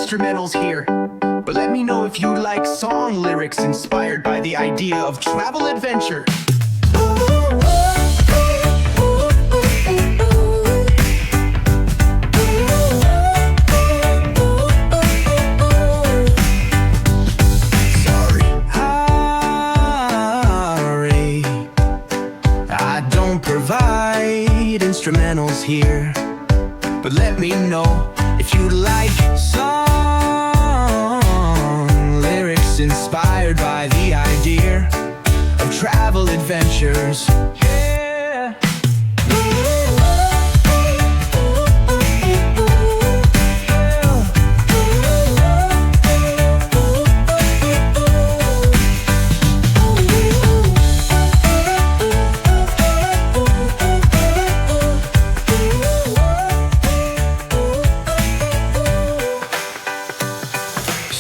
instrumentals here, but let me know if you like song lyrics inspired by the idea of travel adventure. Provide instrumentals here, but let me know if you like song lyrics inspired by the idea of travel adventures. Yeah.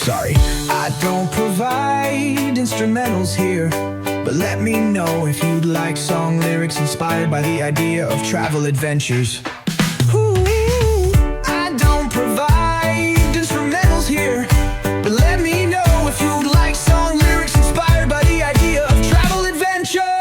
Sorry, I don't provide instrumentals here, but let me know if you'd like song lyrics inspired by the idea of travel adventures. Ooh, I don't provide instrumentals here, but let me know if you'd like song lyrics inspired by the idea of travel adventures.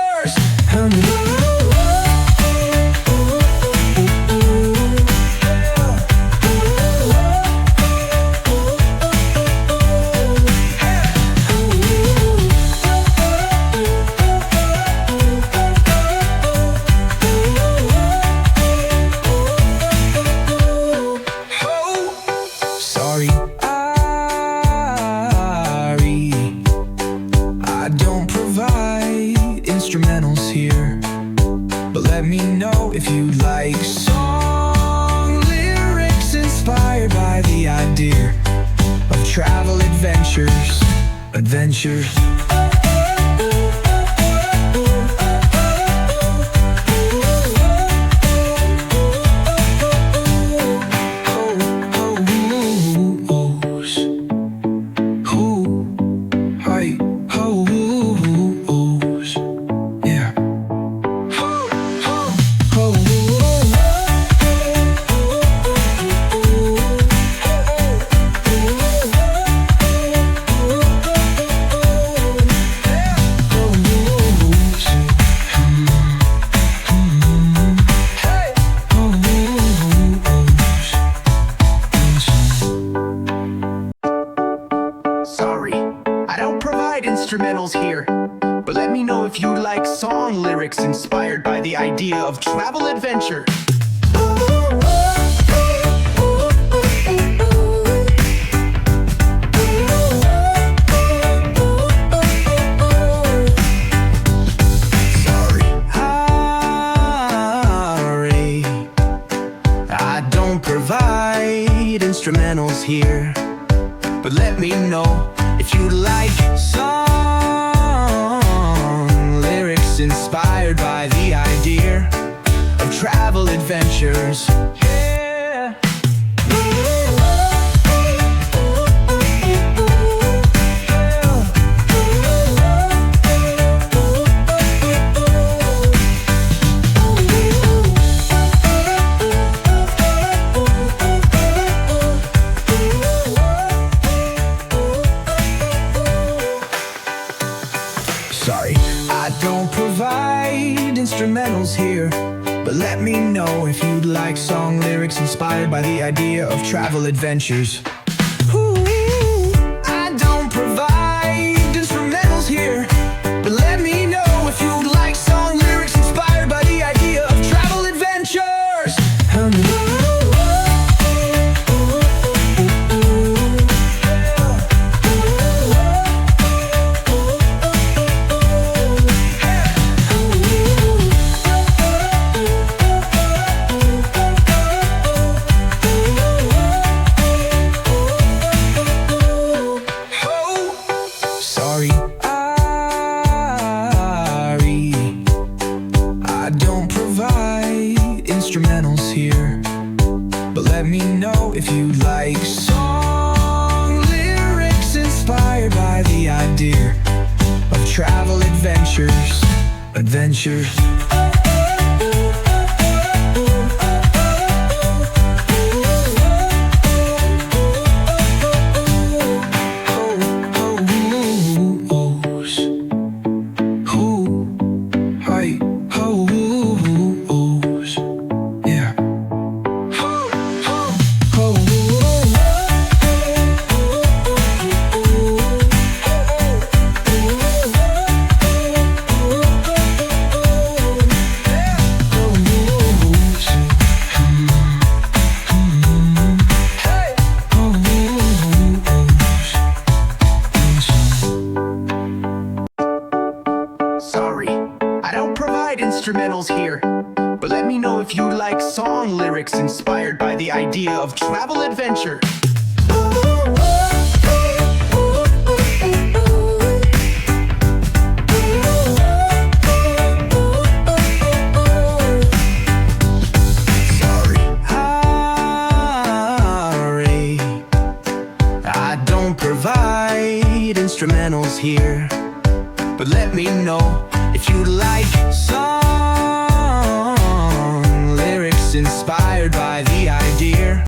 Instrumentals here, but let me know if you like song lyrics inspired by the idea of travel adventures. Sorry, I don't provide instrumentals here, but let me know if you like song lyrics inspired by the idea of travel adventure. I don't provide instrumentals here, but let me know if you like song lyrics inspired by the idea of travel adventures. Yeah. Sorry, I don't provide instrumentals here, but let me know if you'd like song lyrics inspired by the idea of travel adventures. Ooh, I don't provide instrumentals here, but let me know if you'd like song lyrics inspired by the idea of travel adventures. Instrumentals here, but let me know if you like song lyrics inspired by the idea of travel adventures. inspired by the idea of travel adventure. I don't provide instrumentals here, but let me know if you'd like some